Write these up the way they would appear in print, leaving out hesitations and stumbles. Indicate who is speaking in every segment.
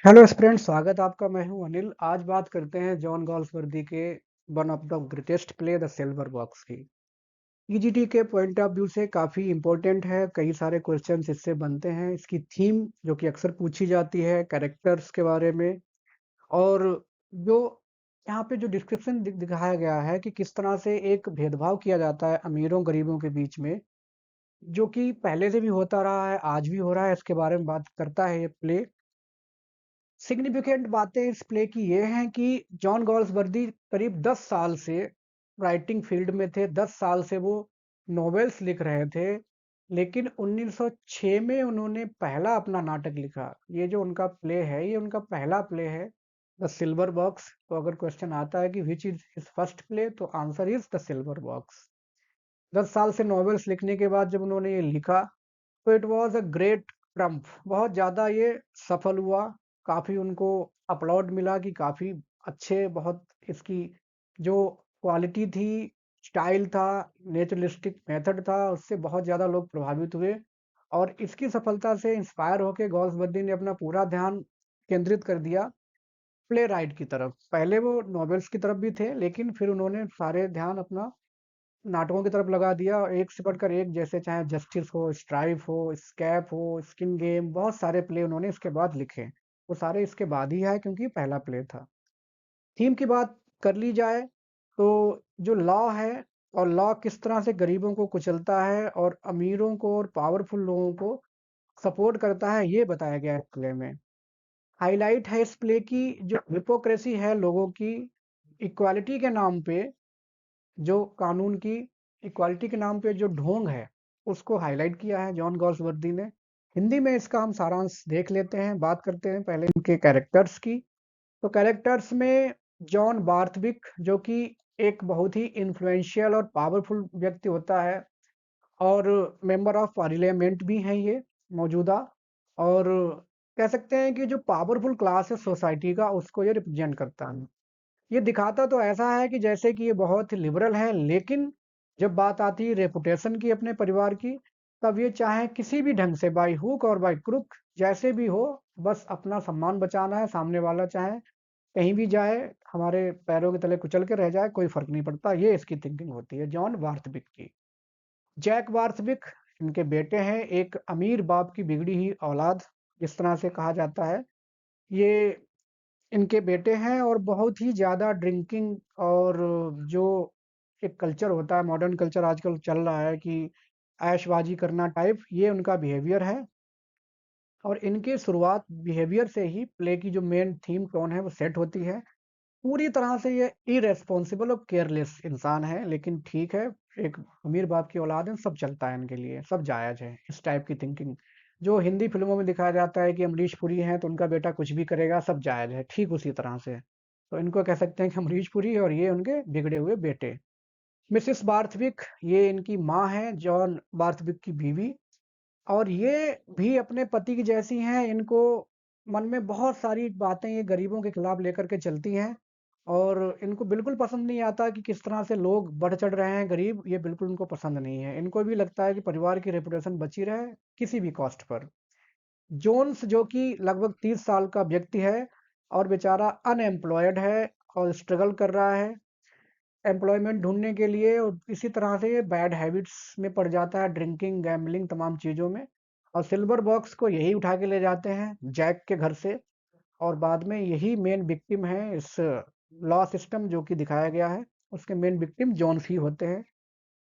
Speaker 1: Hello student, स्वागत आपका। मैं हूं अनिल। आज बात करते हैं जॉन गॉल्सवर्दी के one of the greatest play the silver box की। ईजीटी के पॉइंट ऑफ व्यू से काफ़ी इंपॉर्टेंट है। कई सारे क्वेश्चंस इससे बनते हैं। इसकी थीम जो कि अक्सर पूछी जाती है, कैरेक्टर्स के बारे में, और जो यहाँ पे जो डिस्क्रिप्शन दिखाया गया है कि किस तरह से एक भेदभाव किया जाता है अमीरों गरीबों के बीच में, जो कि पहले से भी होता रहा है, आज भी हो रहा है। इसके बारे में बात करता है ये प्ले। सिग्निफिकेंट बातें इस प्ले की ये हैं कि जॉन गॉल्सवर्दी करीब 10 साल से राइटिंग फील्ड में थे। 10 साल से वो नॉवेल्स लिख रहे थे, लेकिन 1906 में उन्होंने पहला अपना नाटक लिखा। ये जो उनका प्ले है, ये उनका पहला प्ले है, द सिल्वर बॉक्स। तो अगर क्वेश्चन आता है कि which is his first play, तो answer is the silver box. 10 साल से नॉवेल्स लिखने के बाद जब उन्होंने ये लिखा, तो it was a great Trump. बहुत ज़्यादा ये सफल हुआ। काफ़ी उनको अपलॉड मिला कि काफ़ी अच्छे, बहुत इसकी जो क्वालिटी थी, स्टाइल था, नेचुरलिस्टिक मेथड था, उससे बहुत ज़्यादा लोग प्रभावित हुए। और इसकी सफलता से इंस्पायर होकर गॉल्सवर्दी ने अपना पूरा ध्यान केंद्रित कर दिया प्ले राइट की तरफ। पहले वो नॉवेल्स की तरफ भी थे, लेकिन फिर उन्होंने सारे ध्यान अपना नाटकों की तरफ लगा दिया। एक से बढ़कर एक, जैसे चाहे जस्टिस हो, स्ट्राइफ हो, स्कैप हो, स्किन गेम, बहुत सारे प्ले उन्होंने इसके बाद लिखे। वो सारे इसके बाद ही आए, क्योंकि पहला प्ले था। थीम की बात कर ली जाए, तो जो लॉ है, और लॉ किस तरह से गरीबों को कुचलता है और अमीरों को और पावरफुल लोगों को सपोर्ट करता है, ये बताया गया है इस प्ले में। हाईलाइट है इस प्ले की जो हिपोक्रेसी है लोगों की, इक्वालिटी के नाम पे, जो कानून की इक्वालिटी के नाम पे जो ढोंग है, उसको हाईलाइट किया है जॉन गॉल्सवर्दी ने। हिंदी में इसका हम सारांश देख लेते हैं। बात करते हैं पहले इनके कैरेक्टर्स की। तो कैरेक्टर्स में जॉन बार्थविक, जो कि एक बहुत ही इन्फ्लुएंशियल और पावरफुल व्यक्ति होता है, और मेंबर ऑफ पार्लियामेंट भी हैं ये मौजूदा। और कह सकते हैं कि जो पावरफुल क्लास है सोसाइटी का, उसको ये रिप्रेजेंट करता है। ये दिखाता तो ऐसा है कि जैसे कि ये बहुत लिबरल है, लेकिन जब बात आती है रेपुटेशन की अपने परिवार की, तब ये चाहे किसी भी ढंग से, बाय हुक और बाय क्रुक, जैसे भी हो, बस अपना सम्मान बचाना है। सामने वाला चाहे कहीं भी जाए, हमारे पैरों के तले कुचल के रह जाए, कोई फर्क नहीं पड़ता। ये इसकी थिंकिंग होती है जॉन वार्थविक की। जैक वार्थविक इनके बेटे हैं, एक अमीर बाप की बिगड़ी हुई औलाद, जिस तरह से कहा जाता है। ये इनके बेटे हैं, और बहुत ही ज़्यादा ड्रिंकिंग, और जो एक कल्चर होता है, मॉडर्न कल्चर आजकल चल रहा है कि ऐशबाजी करना टाइप, ये उनका बिहेवियर है। और इनके शुरुआत बिहेवियर से ही प्ले की जो मेन थीम टोन है वो सेट होती है। पूरी तरह से ये इरेस्पॉन्सिबल और केयरलेस इंसान है, लेकिन ठीक है, एक अमीर बाप की औलाद है, सब चलता है इनके लिए, सब जायज़ है। इस टाइप की थिंकिंग जो हिंदी फिल्मों में दिखाया जाता है कि अमरीश पुरी हैं तो उनका बेटा कुछ भी करेगा, सब जायज़ है, ठीक उसी तरह से। तो इनको कह सकते हैं कि अमरीश पुरी, और ये उनके बिगड़े हुए बेटे। मिसेस बार्थविक, ये इनकी माँ हैं, जॉन बार्थविक की बीवी। और ये भी अपने पति की जैसी हैं। इनको मन में बहुत सारी बातें ये गरीबों के खिलाफ लेकर के चलती हैं, और इनको बिल्कुल पसंद नहीं आता कि किस तरह से लोग बढ़ चढ़ रहे हैं गरीब। ये बिल्कुल इनको पसंद नहीं है। इनको भी लगता है कि परिवार की रेपुटेशन बची रहे किसी भी कॉस्ट पर। जोन्स, जो कि लगभग 30 साल का व्यक्ति है, और बेचारा अनएम्प्लॉयड है और स्ट्रगल कर रहा है एम्प्लॉयमेंट ढूंढने के लिए, और इसी तरह से ये बैड हैबिट्स में पड़ जाता है, ड्रिंकिंग, गैम्बलिंग, तमाम चीज़ों में। और सिल्वर बॉक्स को यही उठा के ले जाते हैं जैक के घर से, और बाद में यही मेन विक्टिम है इस लॉ सिस्टम जो कि दिखाया गया है। उसके मेन विक्टिम जोन्स ही होते हैं।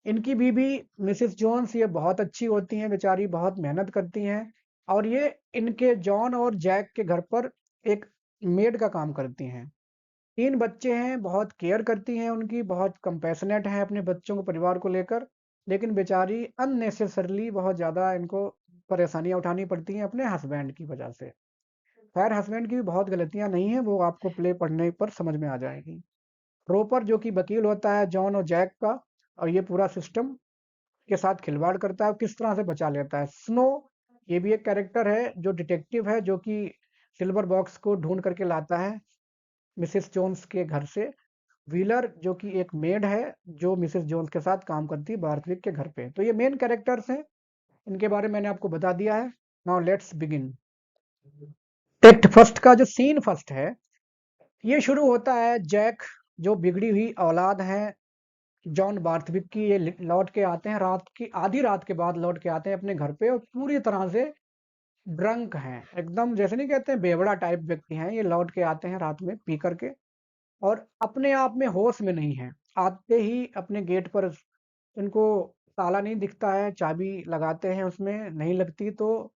Speaker 1: इनकी बीवी मिसेस जोन्स, ये बहुत अच्छी होती हैं बेचारी, बहुत मेहनत करती हैं, और ये इनके जॉन और जैक के घर पर एक मेड का काम करती हैं। 3 बच्चे हैं, बहुत केयर करती हैं उनकी, बहुत कंपैशनेट हैं अपने बच्चों को, परिवार को लेकर। लेकिन बेचारी अननेसेसरीली बहुत ज़्यादा इनको परेशानियाँ उठानी पड़ती हैं अपने हस्बैंड की वजह से। खैर, हस्बैंड की भी बहुत गलतियाँ नहीं हैं, वो आपको प्ले पढ़ने पर समझ में आ जाएगी। रोपर, जो कि वकील होता है जॉन और जैक का, और ये पूरा सिस्टम के साथ खिलवाड़ करता है, किस तरह से बचा लेता है। स्नो, ये भी एक कैरेक्टर है जो डिटेक्टिव है, जो कि सिल्वर बॉक्स को ढूंढ करके लाता है मिसेस जोन्स के घर से। व्हीलर, जो कि एक मेड है, जो मिसेस जोन्स के साथ काम करती है बार्थविक के घर पे। तो ये मेन कैरेक्टर्स हैं, इनके बारे में मैंने आपको बता दिया है। Now let's begin. Act first का जो सीन फर्स्ट है, ये शुरू होता है जैक जो बिगड़ी हुई औलाद है जॉन बार्थविक की, ये लौट के आते हैं रात की आधी रात के बाद लौट के आते हैं अपने घर पे और पूरी तरह से ड्रंक हैं, एकदम जैसे नहीं कहते हैं बेवड़ा टाइप व्यक्ति हैं, ये लौट के आते हैं रात में पी करके और अपने आप में होश में नहीं है। आते ही अपने गेट पर इनको ताला नहीं दिखता है, चाबी लगाते हैं उसमें नहीं लगती, तो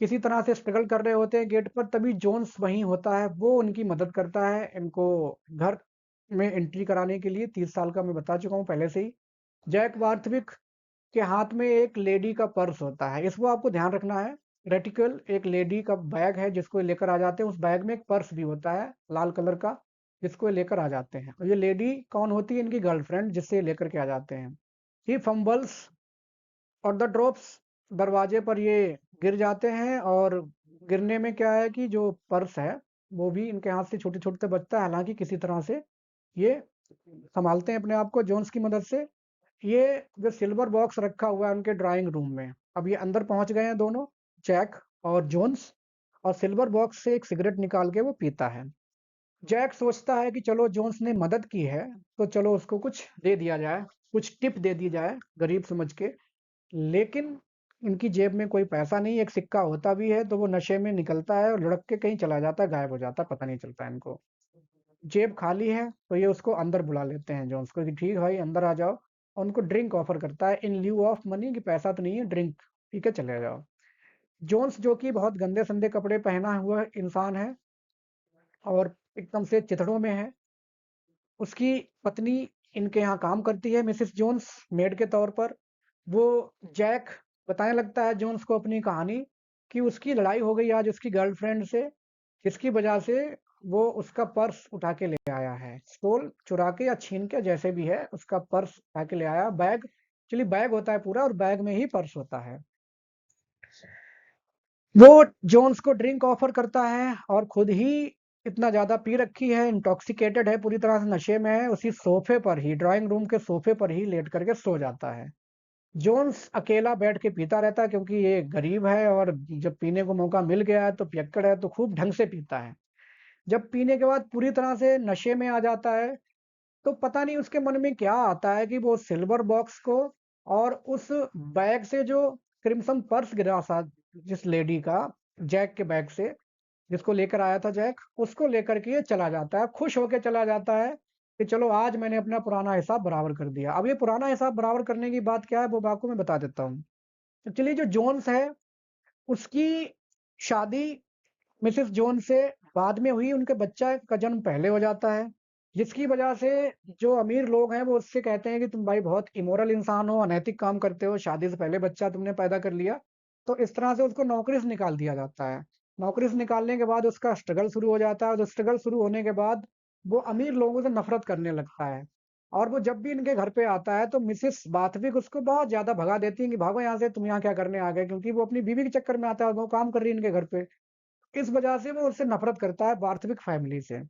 Speaker 1: किसी तरह से स्ट्रगल कर रहे होते हैं गेट पर, तभी जोन्स वहीं होता है, वो उनकी मदद करता है इनको घर में एंट्री कराने के लिए। 30 साल का मैं बता चुका हूँ पहले से ही। जैक वार्थविक के हाथ में एक लेडी का पर्स होता है, इसको आपको ध्यान रखना है। रेटिकल एक लेडी का बैग है जिसको ये लेकर आ जाते हैं, उस बैग में एक पर्स भी होता है लाल कलर का जिसको ये लेकर आ जाते हैं, और ये लेडी कौन होती है? इनकी गर्लफ्रेंड जिससे ये लेकर के आ जाते हैं। ही फंबल्स और द ड्रॉप्स, दरवाजे पर ये गिर जाते हैं और गिरने में क्या है कि जो पर्स है वो भी इनके हाथ से छोटे छोटे बचता है, हालांकि किसी तरह से ये संभालते हैं अपने आप को जोन्स की मदद से। ये जो सिल्वर बॉक्स रखा हुआ है उनके ड्राइंग रूम में, अब ये अंदर पहुंच गए हैं दोनों, जैक और जोन्स, और सिल्वर बॉक्स से एक सिगरेट निकाल के वो पीता है। जैक सोचता है कि चलो जोन्स ने मदद की है तो चलो उसको कुछ दे दिया जाए, कुछ टिप दे दी जाए गरीब समझ के। लेकिन इनकी जेब में कोई पैसा नहीं, एक सिक्का होता भी है तो वो नशे में निकलता है और लुढ़क के कहीं चला जाता है, गायब हो जाता है, पता नहीं चलता इनको। जेब खाली है तो ये उसको अंदर बुला लेते हैं जोन्स को कि ठीक भाई अंदर आ जाओ, और उनको ड्रिंक ऑफर करता है इन ल्यू ऑफ मनी, कि पैसा तो नहीं है, ड्रिंक पी के चले जाओ। जोन्स जो कि बहुत गंदे संदे कपड़े पहना हुआ इंसान है और एकदम से चिथड़ों में है, उसकी पत्नी इनके यहाँ काम करती है, मिसेस जोन्स, मेड के तौर पर। वो जैक बताने लगता है जोन्स को अपनी कहानी कि उसकी लड़ाई हो गई आज उसकी गर्लफ्रेंड से, जिसकी वजह से वो उसका पर्स उठा के ले आया है, स्टोल चुरा के या छीन के जैसे भी है, उसका पर्स उठा के ले आया, बैग, एक्चुअली बैग होता है पूरा और बैग में ही पर्स होता है। वो जोन्स को ड्रिंक ऑफर करता है और खुद ही इतना ज्यादा पी रखी है, इंटॉक्सिकेटेड है, पूरी तरह से नशे में है, उसी सोफे पर ही, ड्राइंग रूम के सोफे पर ही लेट करके सो जाता है। जोन्स अकेला बैठ के पीता रहता है क्योंकि ये गरीब है और जब पीने को मौका मिल गया है तो पियक्कड़ है तो खूब ढंग से पीता है। जब पीने के बाद पूरी तरह से नशे में आ जाता है तो पता नहीं उसके मन में क्या आता है कि वो सिल्वर बॉक्स को और उस बैग से जो क्रिम्सन पर्स गिरा था जिस लेडी का, जैक के बैग से जिसको लेकर आया था जैक, उसको लेकर के ये चला जाता है, खुश होकर चला जाता है कि चलो आज मैंने अपना पुराना हिसाब बराबर कर दिया। अब ये पुराना हिसाब बराबर करने की बात क्या है वो आपको मैं बता देता हूँ। तो चलिए, जो जोन्स है उसकी शादी मिसेस जोन से बाद में हुई, उनके बच्चा का जन्म पहले हो जाता है, जिसकी वजह से जो अमीर लोग हैं वो उससे कहते हैं कि तुम भाई बहुत इमोरल इंसान हो, अनैतिक काम करते हो, शादी से पहले बच्चा तुमने पैदा कर लिया। तो इस तरह से उसको नौकरी से निकाल दिया जाता है। नौकरी से निकालने के बाद उसका स्ट्रगल शुरू हो जाता है, और स्ट्रगल शुरू होने के बाद वो अमीर लोगों से नफरत करने लगता है। और वो जब भी इनके घर पे आता है तो मिसेस बाथविक उसको बहुत ज्यादा भगा देती है कि भागो यहाँ से, तुम यहाँ क्या करने आ गए, क्योंकि वो अपनी बीवी के चक्कर में आता है और वो काम कर रही है इनके घर पे। इस वजह से वो उससे नफरत करता है, वास्तविक फैमिली से।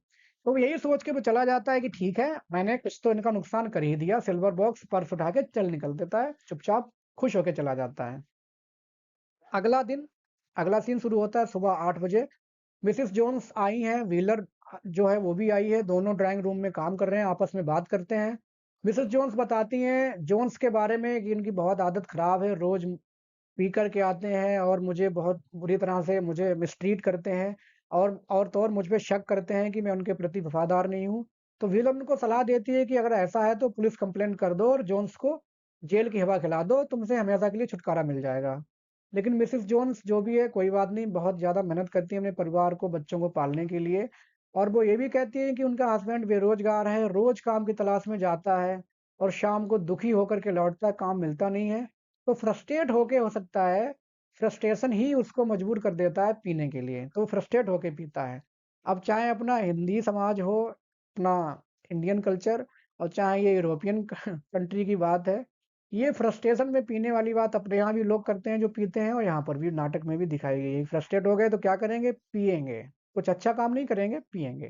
Speaker 1: तो वो यही सोच के वो चला जाता है कि ठीक है, मैंने कुछ तो इनका नुकसान कर ही दिया, सिल्वर बॉक्स पर्स उठा के चल निकल देता है चुपचाप, खुश होके चला जाता है। अगला दिन, अगला सीन शुरू होता है सुबह 8 बजे। मिसिस जोन्स आई हैं, व्हीलर जो है वो भी आई है, दोनों ड्राइंग रूम में काम कर रहे हैं, आपस में बात करते हैं। मिसेस जोन्स बताती हैं जोन्स के बारे में कि इनकी बहुत आदत खराब है, रोज पी कर के आते हैं और मुझे बहुत बुरी तरह से मुझे मिसट्रीट करते हैं, और तो और मुझ पे शक करते हैं कि मैं उनके प्रति वफादार नहीं हूँ। तो व्हीलर उनको सलाह देती है कि अगर ऐसा है तो पुलिस कंप्लेंट कर दो और जोन्स को जेल की हवा खिला दो, तुमसे हमेशा के लिए छुटकारा मिल जाएगा। लेकिन मिसेस जोन्स जो भी है, कोई बात नहीं, बहुत ज़्यादा मेहनत करती है अपने परिवार को, बच्चों को पालने के लिए। और वो ये भी कहती है कि उनका हस्बैंड बेरोजगार है, रोज काम की तलाश में जाता है और शाम को दुखी होकर के लौटता है, काम मिलता नहीं है। तो फ्रस्ट्रेट होके, हो सकता है फ्रस्ट्रेशन ही उसको मजबूर कर देता है पीने के लिए, तो फ्रस्ट्रेट होके पीता है। अब चाहे अपना हिंदी समाज हो, अपना इंडियन कल्चर, और चाहे ये यूरोपियन कंट्री की बात है, ये फ्रस्ट्रेशन में पीने वाली बात अपने यहाँ भी लोग करते हैं जो पीते हैं, और यहाँ पर भी नाटक में भी दिखाई गई है। फ्रस्ट्रेट हो गए तो क्या करेंगे? पिएंगे, कुछ अच्छा काम नहीं करेंगे, पिएंगे।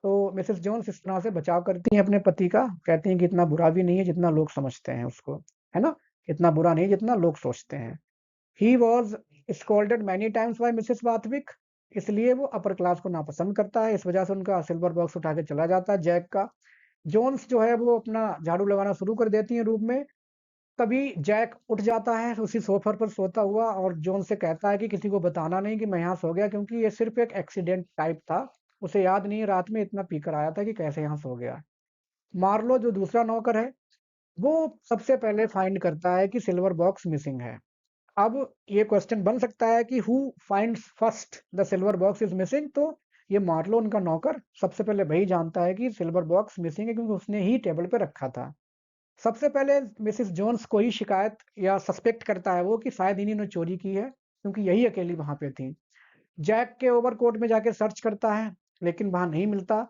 Speaker 1: तो मिसेस जोन्स इस तरह से बचाव करती हैं अपने पति का, कहती हैं कि इतना बुरा भी नहीं है जितना लोग समझते हैं उसको, है ना, इतना बुरा नहीं जितना लोग सोचते हैं। He was scolded many times by Mrs Wathwick, इसलिए वो अपर क्लास को नापसंद करता है। इस वजह से उनका सिल्वर बॉक्स उठा के चला जाता है जैक का। जोन्स जो है वो अपना झाड़ू लगाना शुरू कर देती है रूम में। तभी जैक उठ जाता है उसी सोफे पर सोता हुआ और जोन से कहता है कि किसी को बताना नहीं कि मैं यहाँ सो गया, क्योंकि ये सिर्फ एक एक्सीडेंट टाइप था। उसे याद नहीं है रात में इतना पीकर आया था कि कैसे यहाँ सो गया। मार्लो जो दूसरा नौकर है, वो सबसे पहले फाइंड करता है कि सिल्वर बॉक्स मिसिंग है। अब ये क्वेश्चन बन सकता है कि who finds first the silver box is missing. तो ये मार्लो उनका नौकर सबसे पहले वही जानता है कि सिल्वर बॉक्स मिसिंग है, क्योंकि उसने ही टेबल पे रखा था। सबसे पहले मिसेस जोन्स को ही शिकायत या सस्पेक्ट करता है वो कि शायद इन्हीं ने चोरी की है, क्योंकि यही अकेली वहां पे थी। जैक के ओवरकोट में जाके सर्च करता है, लेकिन वहां नहीं मिलता।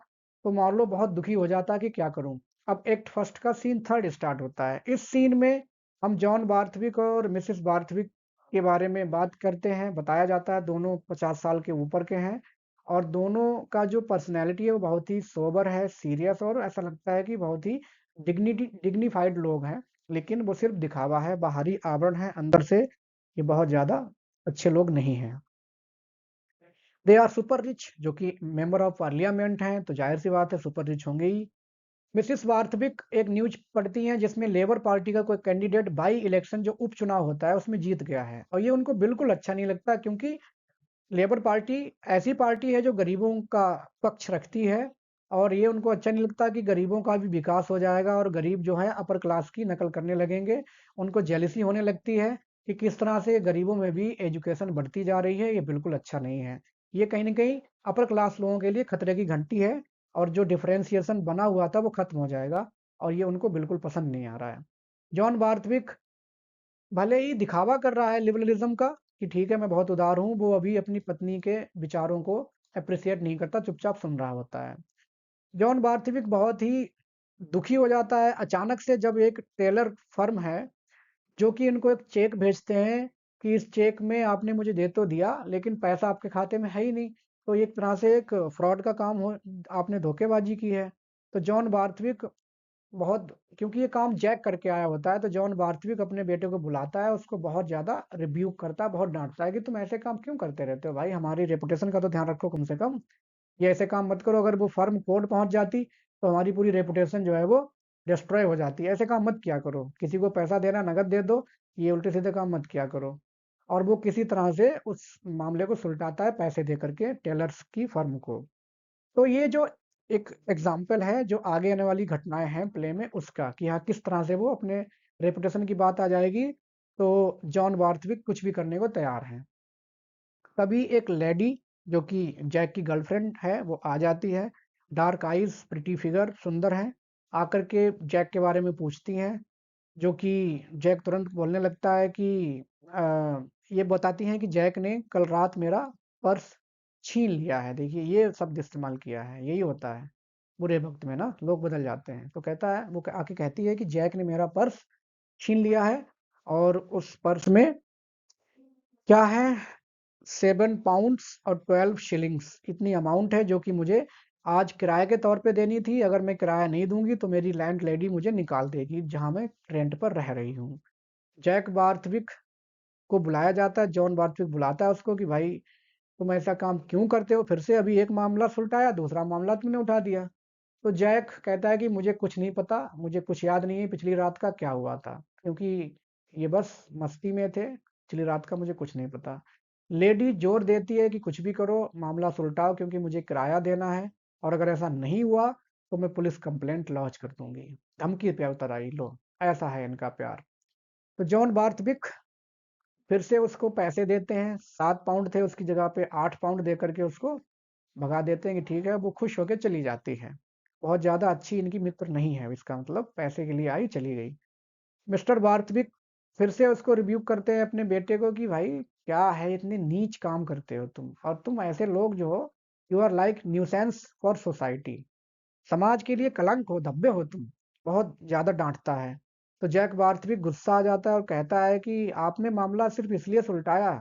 Speaker 1: तो मार्लो बहुत दुखी हो जाता है कि क्या करूं। अब एक्ट फर्स्ट का सीन थर्ड स्टार्ट होता है। इस सीन में हम जॉन बार्थविक और मिसेस बार्थविक के बारे में बात करते हैं। बताया जाता है दोनों 50 साल के ऊपर के हैं, और दोनों का जो पर्सनैलिटी है वो बहुत ही सोबर है, सीरियस, और ऐसा लगता है कि बहुत ही डिग्निफाइड लोग हैं। लेकिन वो सिर्फ दिखावा है, बाहरी आवरण है, अंदर से ये बहुत ज्यादा अच्छे लोग नहीं हैं। दे आर सुपर रिच, जो कि मेंबर ऑफ पार्लियामेंट हैं, तो जाहिर सी बात है सुपर रिच होंगे ही। मिसिस वार्थविक एक न्यूज पढ़ती हैं जिसमें लेबर पार्टी का कोई कैंडिडेट बाई इलेक्शन जो उपचुनाव होता है उसमें जीत गया है, और ये उनको बिल्कुल अच्छा नहीं लगता, क्योंकि लेबर पार्टी ऐसी पार्टी है जो गरीबों का पक्ष रखती है। और ये उनको अच्छा नहीं लगता कि गरीबों का भी विकास हो जाएगा और गरीब जो है अपर क्लास की नकल करने लगेंगे। उनको जेलिसी होने लगती है कि किस तरह से गरीबों में भी एजुकेशन बढ़ती जा रही है। ये बिल्कुल अच्छा नहीं है। ये कहीं ना कहीं अपर क्लास लोगों के लिए खतरे की घंटी है, और जो डिफरेंशिएशन बना हुआ था वो खत्म हो जाएगा, और ये उनको बिल्कुल पसंद नहीं आ रहा है। जॉन बार्थविक भले ही दिखावा कर रहा है लिबरलिज्म का कि ठीक है मैं बहुत उदार हूँ, वो अभी अपनी पत्नी के विचारों को अप्रिसिएट नहीं करता, चुपचाप सुन रहा होता है। जॉन बार्थविक बहुत ही दुखी हो जाता है अचानक से, जब एक टेलर फर्म है जो कि इनको एक चेक भेजते हैं कि इस चेक में आपने मुझे दे तो दिया लेकिन पैसा आपके खाते में है ही नहीं। तो एक तरह से एक फ्रॉड का काम हो, आपने धोखेबाजी की है। तो जॉन बार्थविक बहुत, क्योंकि ये काम जैक करके आया होता है, तो जॉन बार्थविक अपने बेटे को बुलाता है, उसको बहुत ज्यादा रिब्यूक करता है, बहुत डांटता है कि तुम ऐसे काम क्यों करते रहते हो भाई, हमारी रेपुटेशन का तो ध्यान रखो कम से कम। ये ऐसे काम मत करो, अगर वो फर्म कोर्ट पहुंच जाती तो हमारी पूरी रेपुटेशन जो है वो डिस्ट्रॉय हो जाती है। ऐसे काम मत किया करो, किसी को पैसा देना नगद दे दो, ये उल्टे सीधे काम मत किया करो। और वो किसी तरह से उस मामले को सुलटाता है पैसे दे करके टेलर्स की फर्म को। तो ये जो एक एग्जाम्पल है जो आगे आने वाली घटनाएं हैं प्ले में उसका, कि हाँ किस तरह से वो अपने रेपुटेशन की बात आ जाएगी तो जॉन वार्थविक कुछ भी करने को तैयार हैं। तभी एक लेडी जो कि जैक की गर्लफ्रेंड है वो आ जाती है। डार्क आइज, प्रिटी फिगर, सुंदर है। आकर के जैक के बारे में पूछती हैं, जो कि जैक तुरंत बोलने लगता है कि अ, ये बताती हैं कि जैक ने कल रात मेरा पर्स छीन लिया है। देखिए ये शब्द इस्तेमाल किया है, यही होता है बुरे वक्त में ना लोग बदल जाते हैं। तो कहता है, वो आके कहती है कि जैक ने मेरा पर्स छीन लिया है, और उस पर्स में क्या है, 7 पाउंड्स और 12 शिलिंग्स इतनी अमाउंट है, जो कि मुझे आज किराए के तौर पे देनी थी। अगर मैं किराया नहीं दूंगी तो मेरी लैंड लेडी मुझे निकाल देगी जहां मैं रेंट पर रह रही हूँ। जैक बार्थविक को बुलाया जाता है, जॉन बार्थविक बुलाता है उसको कि भाई तुम ऐसा काम क्यों करते हो, फिर से अभी एक मामला सुलटाया, दूसरा मामला तुमने उठा दिया। तो जैक कहता है कि मुझे कुछ नहीं पता, मुझे कुछ याद नहीं है पिछली रात का क्या हुआ था, क्योंकि ये बस मस्ती में थे, पिछली रात का मुझे कुछ नहीं पता। लेडी जोर देती है कि कुछ भी करो, मामला सुलटाओ, क्योंकि मुझे किराया देना है, और अगर ऐसा नहीं हुआ तो मैं पुलिस कंप्लेंट लॉन्च कर दूंगी। धमकी पे उतर आई, लो ऐसा है इनका प्यार। तो जॉन बार्थविक फिर से उसको पैसे देते हैं, 7 पाउंड थे उसकी जगह पे 8 पाउंड दे करके उसको भगा देते हैं कि ठीक है। वो खुश होकर चली जाती है। बहुत ज्यादा अच्छी इनकी मित्र नहीं है, इसका मतलब पैसे के लिए आई चली गई। मिस्टर बार्थविक फिर से उसको रिब्यूक करते हैं अपने बेटे को कि भाई क्या है, इतने नीच काम करते हो तुम, और तुम ऐसे लोग जो हो, you are like nuisance for society, समाज के लिए कलंक हो, धब्बे हो तुम। बहुत ज्यादा डांटता है। तो जैक बार्थविक गुस्सा आ जाता है और कहता है कि आपने मामला सिर्फ इसलिए सुलटाया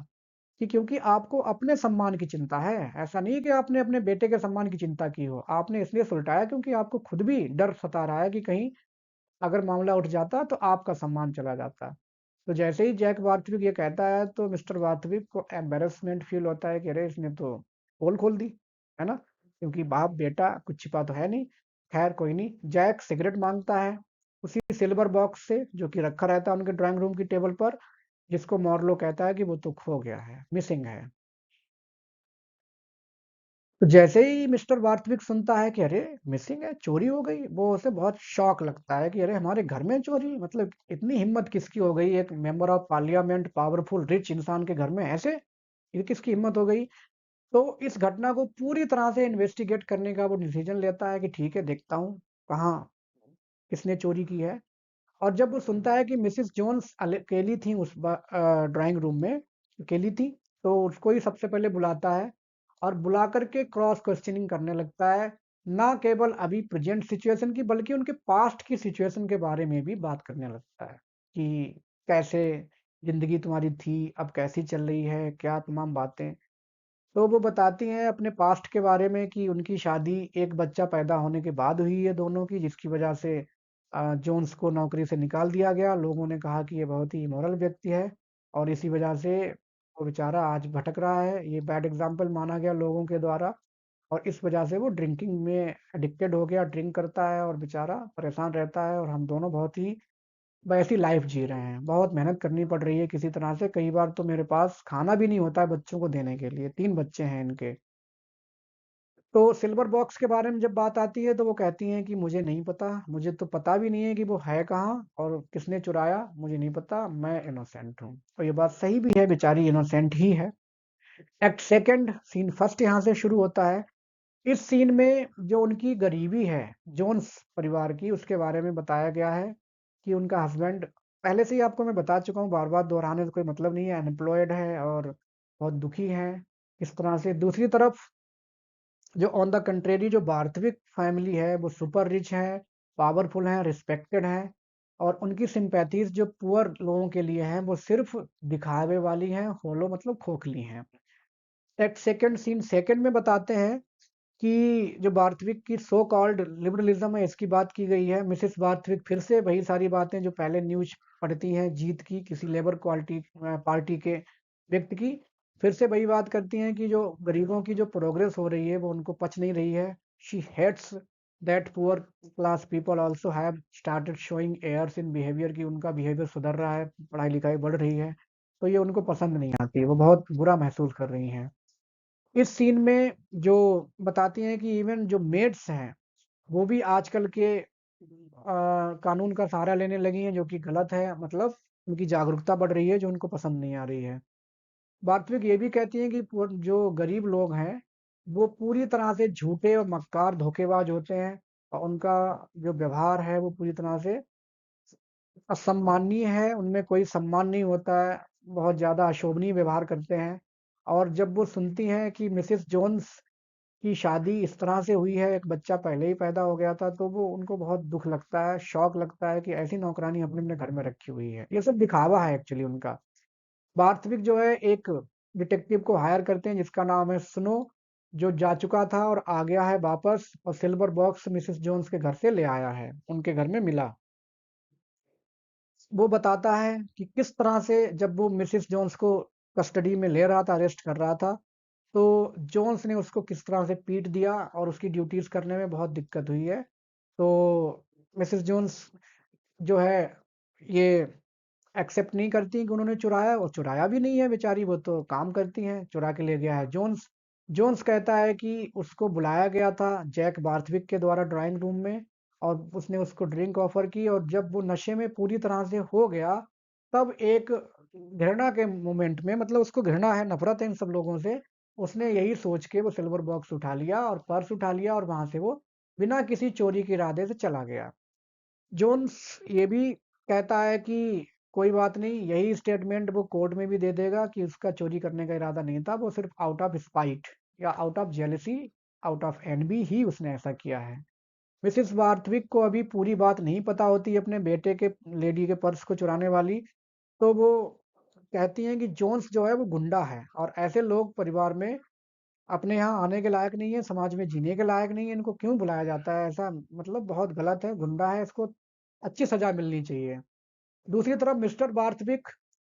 Speaker 1: कि क्योंकि आपको अपने सम्मान की चिंता है। ऐसा नहीं कि आपने अपने बेटे के सम्मान की चिंता की हो, आपने इसलिए सुलटाया क्योंकि आपको खुद भी डर सता रहा है कि कहीं अगर मामला उठ जाता तो आपका सम्मान चला जाता। तो जैसे ही जैक वार्थविक ये कहता है तो मिस्टर वार्थविक को एम्बेरसमेंट फील होता है कि अरे इसने तो पोल खोल दी, है ना? क्योंकि बाप बेटा कुछ छिपा तो है नहीं। खैर कोई नहीं, जैक सिगरेट मांगता है उसी सिल्वर बॉक्स से जो कि रखा रहता है उनके ड्राइंग रूम की टेबल पर, जिसको मॉर्लो कहता है कि वो तो खो गया है, मिसिंग है। तो जैसे ही मिस्टर वार्थविक सुनता है कि अरे मिसिंग है, चोरी हो गई, वो उसे बहुत शॉक लगता है कि अरे हमारे घर में चोरी, मतलब इतनी हिम्मत किसकी हो गई, एक member of parliament powerful rich इंसान के घर में ऐसे, ये किसकी हिम्मत हो गई। तो इस घटना को पूरी तरह से इन्वेस्टिगेट करने का वो डिसीजन लेता है कि ठीक है देखता हूँ कहाँ किसने चोरी की है। और जब वो सुनता है कि मिसिस जोन्स अकेली थी उस ड्राइंग रूम में, अकेली थी, तो उसको ही सबसे पहले बुलाता है और बुला करके क्रॉस क्वेश्चनिंग करने लगता है। ना केवल अभी प्रेजेंट सिचुएशन की बल्कि उनके पास्ट की सिचुएशन के बारे में भी बात करने लगता है कि कैसे जिंदगी तुम्हारी थी, अब कैसी चल रही है, क्या तमाम बातें। तो वो बताती हैं अपने पास्ट के बारे में कि उनकी शादी एक बच्चा पैदा होने के बाद हुई है दोनों की, जिसकी वजह से जोन्स को नौकरी से निकाल दिया गया। लोगों ने कहा कि ये बहुत ही इमोरल व्यक्ति है और इसी वजह से वो बेचारा आज भटक रहा है, ये बैड एग्जाम्पल माना गया लोगों के द्वारा। और इस वजह से वो ड्रिंकिंग में एडिक्टेड हो गया, ड्रिंक करता है और बेचारा परेशान रहता है, और हम दोनों बहुत ही वैसी लाइफ जी रहे हैं, बहुत मेहनत करनी पड़ रही है किसी तरह से, कई बार तो मेरे पास खाना भी नहीं होता है बच्चों को देने के लिए, 3 बच्चे हैं इनके। तो सिल्वर बॉक्स के बारे में जब बात आती है तो वो कहती हैं कि मुझे नहीं पता, मुझे तो पता भी नहीं है कि वो है कहाँ और किसने चुराया, मुझे नहीं पता, मैं इनोसेंट हूँ। और ये बात सही भी है, बेचारी इनोसेंट ही है। एक्ट सेकंड सीन फर्स्ट यहाँ से शुरू होता है। इस सीन में जो उनकी गरीबी है जोन्स परिवार की, उसके बारे में बताया गया है कि उनका हस्बैंड, पहले से ही आपको मैं बता चुका हूँ, बार बार दोहराने से कोई मतलब नहीं है, अनएम्प्लॉयड है और बहुत दुखी है इस तरह से। दूसरी तरफ जो ऑन द कंट्रेरी जो वास्तविक फैमिली है वो सुपर रिच है, पावरफुल है, रिस्पेक्टेड है, और उनकी सिंपैथीज जो पुअर लोगों के लिए हैं वो सिर्फ दिखावे वाली हैं, होलो मतलब खोखली हैं। एक सेकंड सीन सेकंड में बताते हैं कि जो वार्थविक की सो कॉल्ड लिबरलिज्म है इसकी बात की गई है। मिसेस वार्थविक फिर से वही सारी बातें जो पहले न्यूज पढ़ती हैं जीत की किसी लेबर क्वालिटी पार्टी के व्यक्ति की, फिर से वही बात करती हैं कि जो गरीबों की जो प्रोग्रेस हो रही है वो उनको पच नहीं रही है। She hates that poor class people also have started showing airs in behaviour, की उनका बिहेवियर सुधर रहा है, पढ़ाई लिखाई बढ़ रही है, तो ये उनको पसंद नहीं आती, वो बहुत बुरा महसूस कर रही हैं। इस सीन में जो बताती हैं कि इवन जो मेड्स हैं वो भी आजकल के कानून का सहारा लेने लगी हैं, जो कि गलत है, मतलब उनकी जागरूकता बढ़ रही है जो उनको पसंद नहीं आ रही है। वास्तविक ये भी कहती हैं कि जो गरीब लोग हैं वो पूरी तरह से झूठे और मक्कार धोखेबाज होते हैं, और उनका जो व्यवहार है वो पूरी तरह से असम्मानीय है, उनमें कोई सम्मान नहीं होता है, बहुत ज़्यादा अशोभनीय व्यवहार करते हैं। और जब वो सुनती हैं कि मिसेस जोन्स की शादी इस तरह से हुई है, एक बच्चा पहले ही पैदा हो गया था, तो वो उनको बहुत दुःख लगता है, शॉक लगता है कि ऐसी नौकरानी हमने अपने घर में रखी हुई है। ये सब दिखावा है एक्चुअली उनका। वास्तविक जो है एक डिटेक्टिव को हायर करते हैं जिसका नाम है स्नो, जो जा चुका था और आ गया है वापस, और सिल्वर बॉक्स मिसेस जोन्स के घर से ले आया है, उनके घर में मिला। वो बताता है कि किस तरह से जब वो मिसेस जोन्स को कस्टडी में ले रहा था, अरेस्ट कर रहा था, तो जोन्स ने उसको किस तरह से पीट दिया और उसकी ड्यूटीज करने में बहुत दिक्कत हुई है। तो मिसेस जोन्स जो है ये एक्सेप्ट नहीं करती कि उन्होंने चुराया, और चुराया भी नहीं है बेचारी, वो तो काम करती हैं, चुरा के ले गया है जोन्स। जोन्स कहता है कि उसको बुलाया गया था जैक बार्थविक के द्वारा ड्राइंग रूम में, और उसने उसको ड्रिंक ऑफर की, और जब वो नशे में पूरी तरह से हो गया तब एक घृणा के मोमेंट में, मतलब उसको घृणा है, नफरत है इन सब लोगों से, उसने यही सोच के वो सिल्वर बॉक्स उठा लिया और पर्स उठा लिया और वहां से वो बिना किसी चोरी के इरादे से चला गया। जोन्स ये भी कहता है कि कोई बात नहीं, यही स्टेटमेंट वो कोर्ट में भी दे देगा कि उसका चोरी करने का इरादा नहीं था, वो सिर्फ आउट ऑफ स्पाइट या out of jealousy, out of envy ही उसने ऐसा किया है। मिसेस वार्थविक को अभी पूरी बात नहीं पता होती अपने बेटे के लेडी के पर्स को चुराने वाली, तो वो कहती हैं कि जोन्स जो है वो गुंडा है और ऐसे लोग परिवार में अपने यहाँ आने के लायक नहीं है, समाज में जीने के लायक नहीं है, इनको क्यों बुलाया जाता है, ऐसा मतलब बहुत गलत है, गुंडा है, इसको अच्छी सजा मिलनी चाहिए। दूसरी तरफ मिस्टर वार्थविक,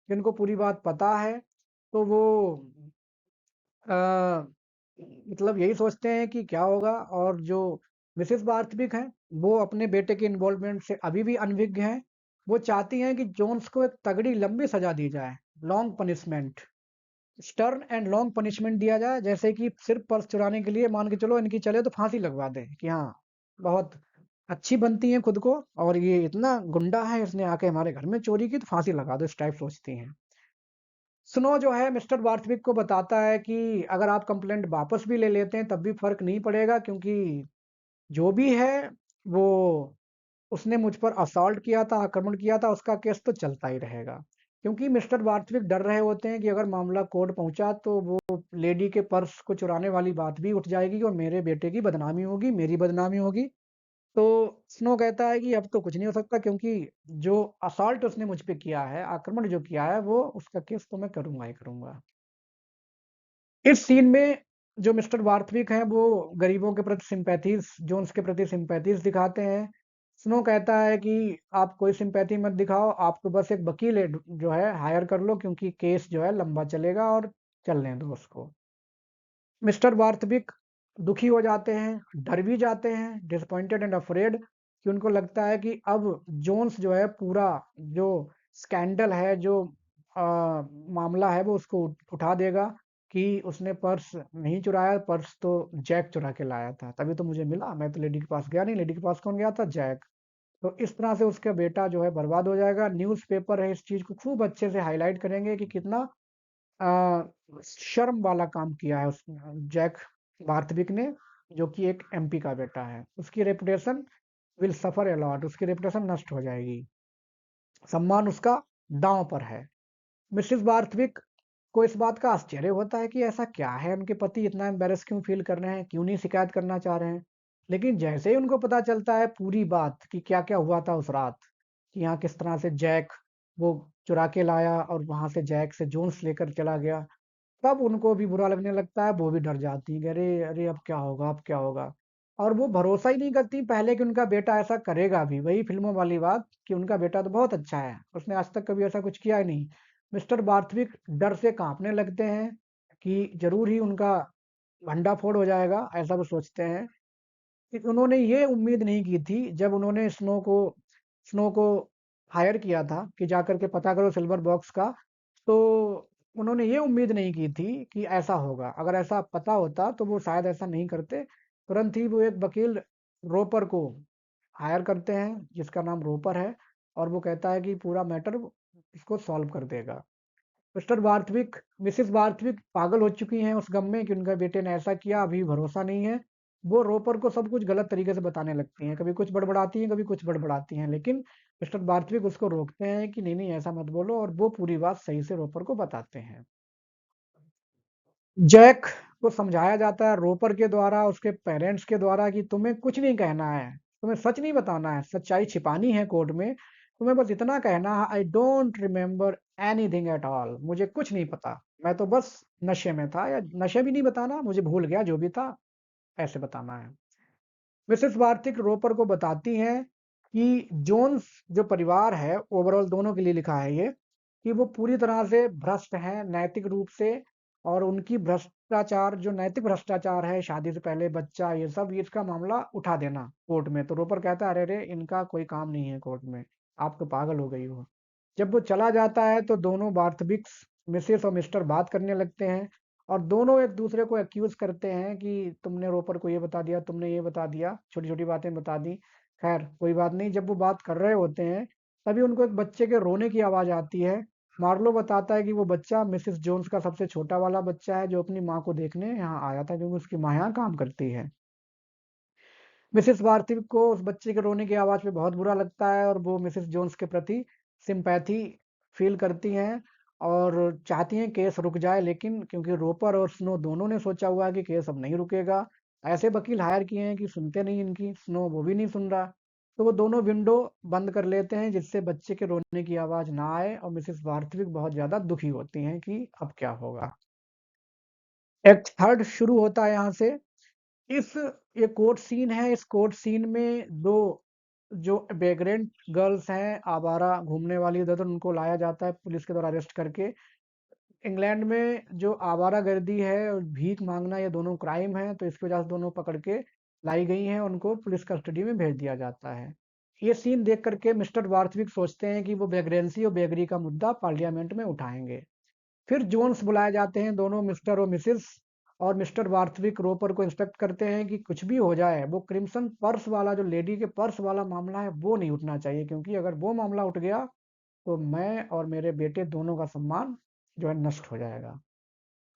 Speaker 1: जिनको पूरी बात पता है, तो वो मतलब यही सोचते हैं कि क्या होगा। और जो मिसेस वार्थविक हैं, वो अपने बेटे के इन्वॉल्वमेंट से अभी भी अनभिज्ञ हैं। वो चाहती हैं कि जोन्स को एक तगड़ी लंबी सजा दी जाए, long punishment, stern and long punishment दिया जाए। जैसे कि सिर्फ पर्स चुराने के लिए मान के चलो इनकी चले तो फांसी लगवा दें कि हाँ, बहुत अच्छी बनती हैं खुद को, और ये इतना गुंडा है, इसने आके हमारे घर में चोरी की तो फांसी लगा दो, इस टाइप सोचती हैं। स्नो जो है मिस्टर वार्थविक को बताता है कि अगर आप कंप्लेंट वापस भी ले लेते हैं तब भी फर्क नहीं पड़ेगा, क्योंकि जो भी है वो, उसने मुझ पर असॉल्ट किया था, आक्रमण किया था, उसका केस तो चलता ही रहेगा। क्योंकि मिस्टर वार्थविक डर रहे होते हैं कि अगर मामला कोर्ट पहुंचा तो वो लेडी के पर्स को चुराने वाली बात भी उठ जाएगी और मेरे बेटे की बदनामी होगी, मेरी बदनामी होगी। तो स्नो कहता है कि अब तो कुछ नहीं हो सकता, क्योंकि जो असॉल्ट उसने मुझ पे किया है, आक्रमण जो किया है, वो उसका केस तो मैं करूंगा ही करूंगा। इस सीन में जो मिस्टर वार्थविक हैं वो गरीबों के प्रति सिंपैथीज, जोन्स के प्रति सिंपैथीज दिखाते हैं। स्नो कहता है कि आप कोई सिंपैथी मत दिखाओ, आप तो बस एक वकील जो है हायर कर लो, क्योंकि केस जो है लंबा चलेगा, और चलने दो उसको। मिस्टर वार्थविक दुखी हो जाते हैं, डर भी जाते हैं, डिसअपॉइंटेड एंड अफ्रेड, कि उनको लगता है कि अब जोन्स जो है पूरा जो स्कैंडल है, जो आ, मामला है, वो उसको उठा देगा कि उसने पर्स नहीं चुराया, पर्स तो जैक चुरा के लाया था, तभी तो मुझे मिला, मैं तो लेडी के पास गया नहीं, लेडी के पास कौन गया था, जैक। तो इस तरह से उसका बेटा जो है बर्बाद हो जाएगा। न्यूज़पेपर है इस चीज को खूब अच्छे से हाईलाइट करेंगे कि कितना शर्म वाला काम किया है उस जैक वार्थविक ने, जो कि एक एमपी का बेटा है। उसकी reputation will suffer a lot, उसकी रेपुटेशन नष्ट हो जाएगी, सम्मान उसका दांव पर है। मिसेस वार्थविक को इस बात का आश्चर्य होता है कि ऐसा क्या है, उनके पति इतना एम्बेरस क्यों फील कर रहे हैं, क्यों नहीं शिकायत करना चाह रहे हैं। लेकिन जैसे ही उनको पता चलता है पूरी बात कि क्या क्या हुआ था उस रात, कि यहाँ किस तरह से जैक वो चुरा के लाया और वहां से जैक से जोन्स लेकर चला गया, तब उनको भी बुरा लगने लगता है, वो भी डर जाती हैं कि अरे अरे अब क्या होगा, अब क्या होगा। और वो भरोसा ही नहीं करती पहले कि उनका बेटा ऐसा करेगा भी, वही फिल्मों वाली बात कि उनका बेटा तो बहुत अच्छा है, उसने आज तक कभी ऐसा कुछ किया ही नहीं। मिस्टर बार्थविक डर से कांपने लगते हैं कि जरूर ही उनका भंडाफोड़ हो जाएगा, ऐसा वो सोचते हैं। कि उन्होंने ये उम्मीद नहीं की थी जब उन्होंने स्नो को हायर किया था कि जाकर के पता करो सिल्वर बॉक्स का, तो उन्होंने ये उम्मीद नहीं की थी कि ऐसा होगा। अगर ऐसा पता होता तो वो शायद ऐसा नहीं करते। तुरंत ही वो एक वकील रोपर को हायर करते हैं, जिसका नाम रोपर है, और वो कहता है कि पूरा मैटर इसको सॉल्व कर देगा। मिस्टर वार्थविक मिसेस वार्थविक पागल हो चुकी हैं उस गम में कि उनका बेटे ने ऐसा किया, अभी भरोसा नहीं है। वो रोपर को सब कुछ गलत तरीके से बताने लगती हैं, कभी कुछ बड़बड़ाती हैं, कभी कुछ बड़बड़ाती हैं, लेकिन मिस्टर वार्थविक उसको रोकते हैं कि नहीं नहीं ऐसा मत बोलो, और वो पूरी बात सही से रोपर को बताते हैं। जैक को समझाया जाता है रोपर के द्वारा, उसके पेरेंट्स के द्वारा, कि तुम्हें कुछ नहीं कहना है, तुम्हें सच नहीं बताना है, सच्चाई छिपानी है कोर्ट में, तुम्हें बस इतना कहना है, I don't remember anything at all, मुझे कुछ नहीं पता, मैं तो बस नशे में था, या नशे भी नहीं बताना, मुझे भूल गया जो भी था, ऐसे बताना है। मिसेस वार्तिक रोपर को बताती हैं कि जोन्स जो परिवार है, ओवरऑल दोनों के लिए लिखा है ये, कि वो पूरी तरह से भ्रष्ट हैं नैतिक रूप से, और उनकी भ्रष्टाचार, जो नैतिक भ्रष्टाचार है, शादी से पहले बच्चा, ये सब, ये इसका मामला उठा देना कोर्ट में। तो रोपर कहता है अरे अरे इनका कोई काम नहीं है कोर्ट में, आप तो पागल हो गई हो। जब वो चला जाता है तो दोनों वार्थविक्स, मिसेस और मिस्टर, बात करने लगते हैं, और दोनों एक दूसरे को एक्यूज करते हैं कि तुमने रोपर को ये बता दिया, तुमने ये बता दिया, छोटी छोटी बातें बता दी। खैर कोई बात नहीं, जब वो बात कर रहे होते हैं तभी उनको एक बच्चे के रोने की आवाज आती है। मार्लो बताता है कि वो बच्चा मिसेस जोन्स का सबसे छोटा वाला बच्चा है, जो अपनी माँ को देखने यहाँ आया था, क्योंकि उसकी माँ यहाँ काम करती है। मिसेस वार्थिक को उस बच्चे के रोने की आवाज पे बहुत बुरा लगता है, और वो मिसेस जोन्स के प्रति सिंपैथी फील करती हैं और चाहती हैं केस रुक जाए, लेकिन क्योंकि रोपर और स्नो दोनों ने सोचा हुआ है कि केस अब नहीं रुकेगा, ऐसे वकील हायर किए हैं कि सुनते नहीं इनकी, स्नो वो भी नहीं सुन रहा, तो वो दोनों विंडो बंद कर लेते हैं जिससे बच्चे के रोने की आवाज ना आए, और मिसेस वार्थिक बहुत ज्यादा दुखी होती हैं कि अब क्या होगा। एक्ट थर्ड शुरू होता है यहाँ से। इस ये कोर्ट सीन है, इस कोर्ट सीन में दो जो वेग्रेंट गर्ल्स हैं, आवारा घूमने वाली, उधर उनको लाया जाता है पुलिस के द्वारा अरेस्ट करके। इंग्लैंड में जो आवारागर्दी है और भीख मांगना, ये दोनों क्राइम है, तो इसकी वजह से दोनों पकड़ के लाई गई हैं, उनको पुलिस कस्टडी में भेज दिया जाता है। ये सीन देख करके मिस्टर वार्थविक सोचते हैं कि वो वेग्रेंसी और बेगरी का मुद्दा पार्लियामेंट में उठाएंगे। फिर जोन्स बुलाए जाते हैं, दोनों मिस्टर और मिसिस, और मिस्टर वार्थविक रोपर को इंस्ट्रक्ट करते हैं कि कुछ भी हो जाए, वो क्रिम्सन पर्स वाला, जो लेडी के पर्स वाला मामला है, वो नहीं उठना चाहिए, क्योंकि अगर वो मामला उठ गया तो मैं और मेरे बेटे दोनों का सम्मान जो है नष्ट हो जाएगा।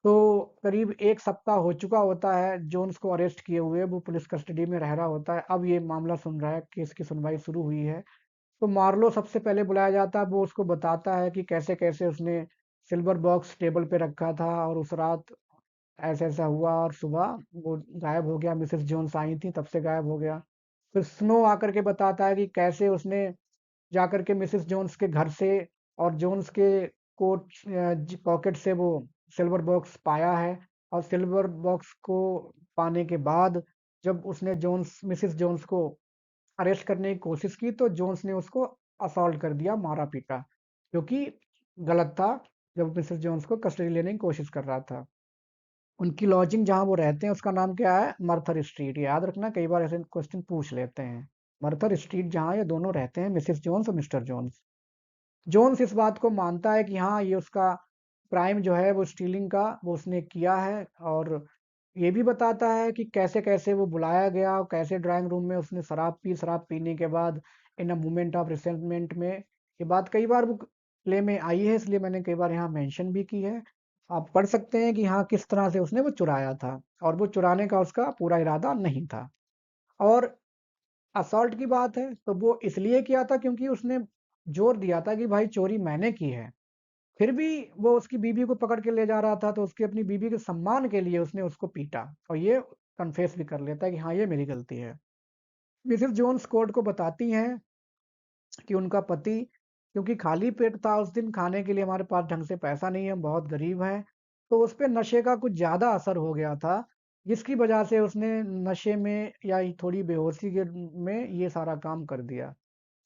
Speaker 1: तो करीब 1 सप्ताह हो चुका होता है जोन्स को अरेस्ट किए हुए, वो पुलिस कस्टडी में रह रहा होता है। अब ये मामला सुन रहा है, केस की सुनवाई शुरू हुई है। तो मार्लो सबसे पहले बुलाया जाता है, वो उसको बताता है कि कैसे-कैसे उसने सिल्वर बॉक्स टेबल पे रखा था और उस रात ऐसा-ऐसा हुआ और सुबह वो गायब हो गया, मिसेस जोन्स आई थी तब से गायब हो गया। फिर स्नो आकर के बताता है कि कैसे उसने जाकर के मिसेस जोन्स के घर से और जोन्स के कोट पॉकेट से वो सिल्वर बॉक्स पाया है, और सिल्वर बॉक्स को पाने के बाद जब उसने जोन्स मिसेस जोन्स को अरेस्ट करने की कोशिश की, तो जोन्स ने उसको असॉल्ट कर दिया, मारा पीटा, जो कि गलत था, जब मिसेस जोन्स को कस्टडी लेने की कोशिश कर रहा था। उनकी लॉजिंग जहाँ वो रहते हैं उसका नाम क्या है? मर्थर स्ट्रीट। याद रखना, कई बार ऐसे क्वेश्चन पूछ लेते हैं। मर्थर स्ट्रीट जहाँ ये दोनों रहते हैं, मिसेस जोन्स और मिस्टर जोन्स। जोन्स इस बात को मानता है कि हाँ, ये उसका क्राइम जो है वो स्टीलिंग का वो उसने किया है, और ये भी बताता है कि कैसे-कैसे वो बुलाया गया और कैसे ड्राइंग रूम में उसने शराब पी, शराब पीने के बाद इन अ मोमेंट ऑफ रिसेंटमेंट में, ये बात कई बार वो प्ले में आई है, इसलिए मैंने कई बार यहाँ मेंशन भी की है। आप पढ़ सकते हैं कि हाँ, किस तरह से उसने वो चुराया था, और वो चुराने का उसका पूरा इरादा नहीं था। और असॉल्ट की बात है, तो वो इसलिए किया था क्योंकि उसने जोर दिया था कि भाई चोरी मैंने की है। फिर भी वो उसकी बीवी को पकड़ के ले जा रहा था, तो उसकी अपनी बीवी के सम्मान के लिए उसने उसको पीटा, और ये कन्फेस भी कर लेता है कि हाँ, ये मेरी गलती है। मिसेस जोन्स कोर्ट को बताती हैं कि उनका पति, क्योंकि खाली पेट था उस दिन, खाने के लिए हमारे पास ढंग से पैसा नहीं है, हम बहुत गरीब हैं, तो उस पे नशे का कुछ ज़्यादा असर हो गया था, जिसकी वजह से उसने नशे में या थोड़ी बेहोशी के में ये सारा काम कर दिया।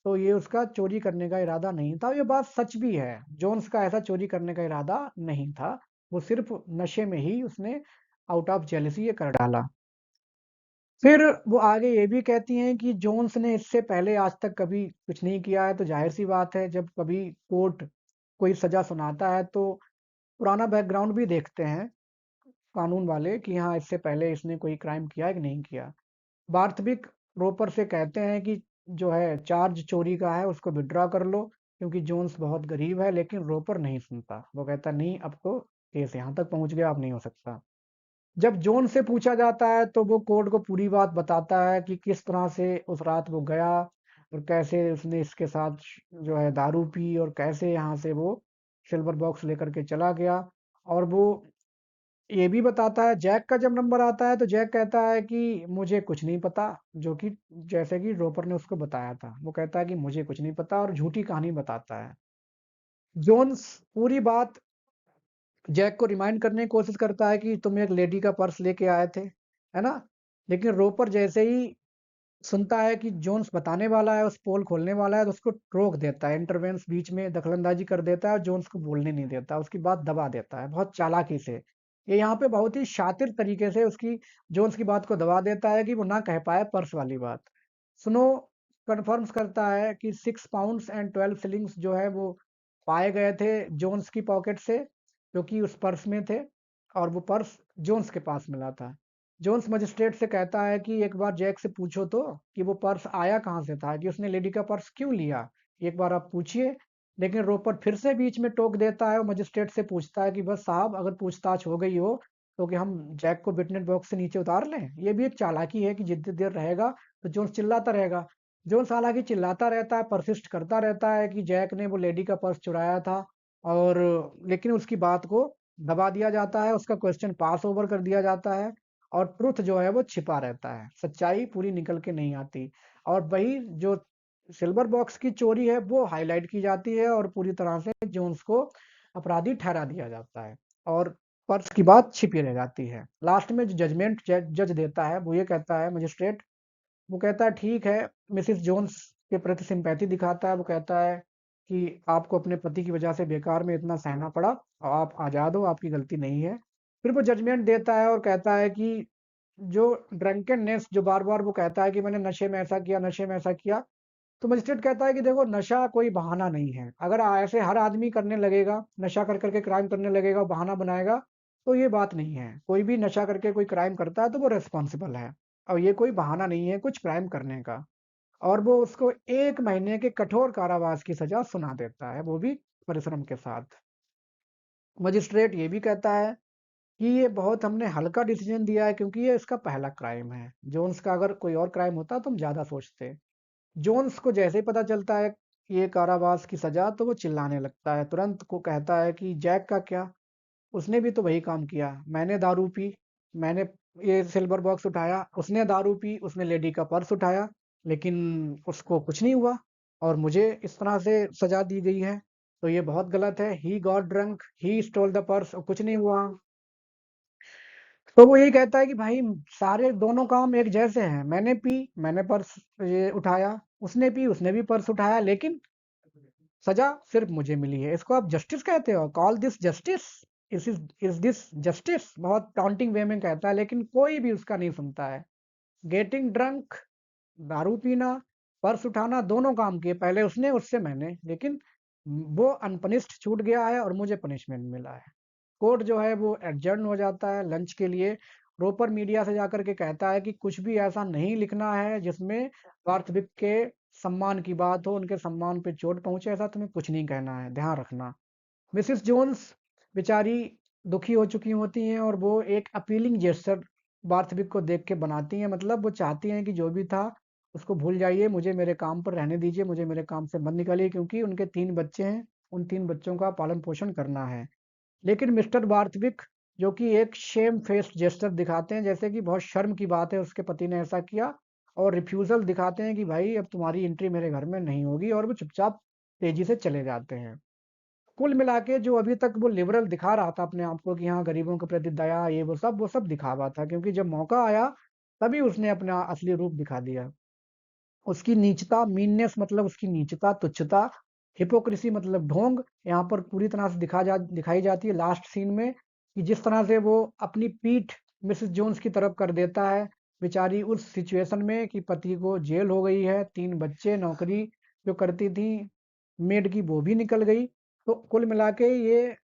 Speaker 1: तो ये उसका चोरी करने का इरादा नहीं था, ये बात सच भी है। जोन्स का ऐसा चोरी करने का इरादा नहीं था, वो सिर्फ नशे में ही उसने आउट ऑफ जेलसी ये कर डाला। फिर वो आगे ये भी कहती हैं कि जोन्स ने इससे पहले आज तक कभी कुछ नहीं किया है, तो ज़ाहिर-सी बात है, जब कभी कोर्ट कोई सज़ा सुनाता है तो पुराना बैकग्राउंड भी देखते हैं कानून वाले कि हाँ, इससे पहले इसने कोई क्राइम किया है कि नहीं किया। वार्थविक रोपर से कहते हैं कि जो है चार्ज चोरी का है उसको विथड्रॉ कर लो, क्योंकि जोन्स बहुत गरीब है, लेकिन रोपर नहीं सुनता। वो कहता नहीं, अब तो केस यहाँ तक पहुँच गया, अब नहीं हो सकता। जब जॉन से पूछा जाता है तो वो कोर्ट को पूरी बात बताता है कि किस तरह से उस रात वो गया और कैसे उसने इसके साथ जो है दारू पी, और कैसे यहाँ से वो सिल्वर बॉक्स लेकर के चला गया। और वो ये भी बताता है, जैक का जब नंबर आता है तो जैक कहता है कि मुझे कुछ नहीं पता, जो कि जैसे कि रोपर ने उसको बताया था, वो कहता है कि मुझे कुछ नहीं पता और झूठी कहानी बताता है। जोन्स पूरी बात जैक को रिमाइंड करने की कोशिश करता है कि तुम एक लेडी का पर्स लेके आए थे, है ना? लेकिन रोपर जैसे ही सुनता है कि जोन्स बताने वाला है, उस पोल खोलने वाला है, तो उसको रोक देता है, इंटरवेंस बीच में दखलंदाजी कर देता है और जोन्स को बोलने नहीं देता, उसकी बात दबा देता है, बहुत चालाकी से। ये यहाँ पे बहुत ही शातिर तरीके से उसकी जोन्स की बात को दबा देता है कि वो ना कह पाए पर्स वाली बात। स्नो कन्फर्म्स करता है कि 6 पाउंड्स एंड 12 शिलिंग्स जो है वो पाए गए थे जोन्स की पॉकेट से, जो कि उस पर्स में थे, और वो पर्स जोन्स के पास मिला था। जोन्स मजिस्ट्रेट से कहता है कि एक बार जैक से पूछो तो कि वो पर्स आया कहाँ से था, कि उसने लेडी का पर्स क्यों लिया, एक बार आप पूछिए। लेकिन रोपर फिर से बीच में टोक देता है और मजिस्ट्रेट से पूछता है कि बस साहब, अगर पूछताछ हो गई हो तो कि हम जैक को विटनेस बॉक्स से नीचे उतार लें। ये भी एक चालाकी है कि जितनी देर रहेगा तो जोन्स चिल्लाता रहेगा। जोन्स हालांकि चिल्लाता रहता है, परसिस्ट करता रहता है कि जैक ने वो लेडी का पर्स चुराया था, और लेकिन उसकी बात को दबा दिया जाता है, उसका क्वेश्चन पास ओवर कर दिया जाता है, और ट्रुथ जो है वो छिपा रहता है, सच्चाई पूरी निकल के नहीं आती। और वही जो सिल्वर बॉक्स की चोरी है वो हाईलाइट की जाती है, और पूरी तरह से जोन्स को अपराधी ठहरा दिया जाता है, और पर्स की बात छिपी रह जाती है। लास्ट में जो जजमेंट जज देता है वो ये कहता है, मजिस्ट्रेट, वो कहता है ठीक है, मिसिस जोन्स के प्रति सिंपैथी दिखाता है, वो कहता है कि आपको अपने पति की वजह से बेकार में इतना सहना पड़ा और आप आज़ाद हो, आपकी गलती नहीं है। फिर वो जजमेंट देता है और कहता है कि जो ड्रंकननेस जो बार-बार वो कहता है कि मैंने नशे में ऐसा किया, नशे में ऐसा किया, तो मजिस्ट्रेट कहता है कि देखो नशा कोई बहाना नहीं है। अगर ऐसे हर आदमी करने लगेगा, नशा कर के क्राइम करने लगेगा, बहाना बनाएगा, तो ये बात नहीं है। कोई भी नशा करके कोई क्राइम करता है तो वो रिस्पॉन्सिबल है और ये कोई बहाना नहीं है कुछ क्राइम करने का। और वो उसको 1 महीने के कठोर कारावास की सज़ा सुना देता है, वो भी परिश्रम के साथ। मजिस्ट्रेट ये भी कहता है कि ये बहुत हमने हल्का डिसीजन दिया है क्योंकि ये इसका पहला क्राइम है। जोन्स का अगर कोई और क्राइम होता तो हम ज़्यादा सोचते। जोन्स को जैसे ही पता चलता है ये कारावास की सज़ा तो वो चिल्लाने लगता है। तुरंत को कहता है कि जैक का क्या? उसने भी तो वही काम किया। मैंने दारू पी, मैंने ये सिल्वर बॉक्स उठाया, उसने दारू पी, उसने लेडी का पर्स उठाया, लेकिन उसको कुछ नहीं हुआ और मुझे इस तरह से सज़ा दी गई है, तो ये बहुत गलत है। He got drunk, he stole the purse और कुछ नहीं हुआ। तो वो यही कहता है कि भाई सारे दोनों काम एक जैसे हैं। मैंने पी, मैंने पर्स ये उठाया, उसने पी, उसने भी पर्स उठाया, लेकिन सजा सिर्फ मुझे मिली है। इसको आप जस्टिस कहते हो? Call this justice? Is this justice? बहुत टॉन्टिंग वे में कहता है, लेकिन कोई भी उसका नहीं सुनता है। गेटिंग ड्रंक, दारू पीना, पर्स उठाना, दोनों काम किए। पहले उसने, उससे मैंने, लेकिन वो अनपनिश्ड छूट गया है और मुझे पनिशमेंट मिला है। कोर्ट जो है वो एडजर्न हो जाता है लंच के लिए। रोपर मीडिया से जाकर के कहता है कि कुछ भी ऐसा नहीं लिखना है जिसमें वार्थविक के सम्मान की बात हो, उनके सम्मान पे चोट पहुंचे, ऐसा तुम्हें कुछ नहीं कहना है, ध्यान रखना। मिसेस जोन्स बेचारी दुखी हो चुकी होती हैं और वो एक अपीलिंग जेस्चर बार्थविक को देख के बनाती हैं। मतलब वो चाहती हैं कि जो भी था उसको भूल जाइए, मुझे मेरे काम पर रहने दीजिए, मुझे मेरे काम से मत निकालिए, क्योंकि उनके 3 बच्चे हैं, उन 3 बच्चों का पालन पोषण करना है। लेकिन मिस्टर बार्थविक जो कि एक शेम फेस्ड जेस्चर दिखाते हैं, जैसे कि बहुत शर्म की बात है उसके पति ने ऐसा किया, और रिफ्यूजल दिखाते हैं कि भाई अब तुम्हारी एंट्री मेरे घर में नहीं होगी, और वो चुपचाप तेजी से चले जाते हैं। कुल मिला के जो अभी तक वो लिबरल दिखा रहा था अपने आप को कि हाँ गरीबों के प्रति दया, ये वो सब दिखावा था, क्योंकि जब मौका आया तभी उसने अपना असली रूप दिखा दिया। उसकी नीचता, मीननेस मतलब उसकी नीचता, तुच्छता, हिपोक्रेसी मतलब ढोंग यहाँ पर पूरी तरह से दिखाई जाती है लास्ट सीन में, कि जिस तरह से वो अपनी पीठ मिसेस जोन्स की तरफ कर देता है, बेचारी उस सिचुएशन में कि पति को जेल हो गई है, 3 बच्चे, नौकरी जो करती थी मेड की वो भी निकल गई। तो कुल मिला के ये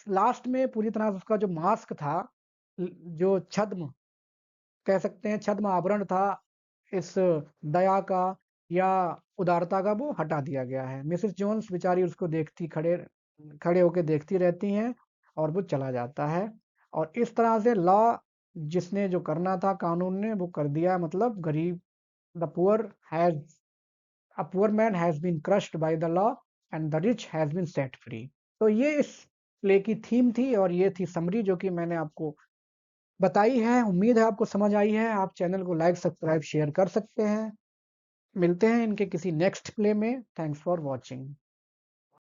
Speaker 1: लास्ट में पूरी तरह से उसका जो मास्क था, जो छद्म कह सकते हैं, छद्म आवरण था इस दया का या उदारता का, वो हटा दिया गया है। मिसेस जोन्स बेचारी उसको देखती, खड़े खड़े होके देखती रहती हैं और वो चला जाता है। और इस तरह से लॉ जिसने जो करना था कानून ने वो कर दिया, मतलब गरीब, the poor has a poor man has been crushed by the law and the rich has been set free. तो ये इस प्ले की थीम थी और ये थी समरी जो कि मैंने आपको बताई है। उम्मीद है आपको समझ आई है। आप चैनल को लाइक, सब्सक्राइब, शेयर कर सकते हैं। मिलते हैं इनके किसी नेक्स्ट प्ले में। Thanks for watching.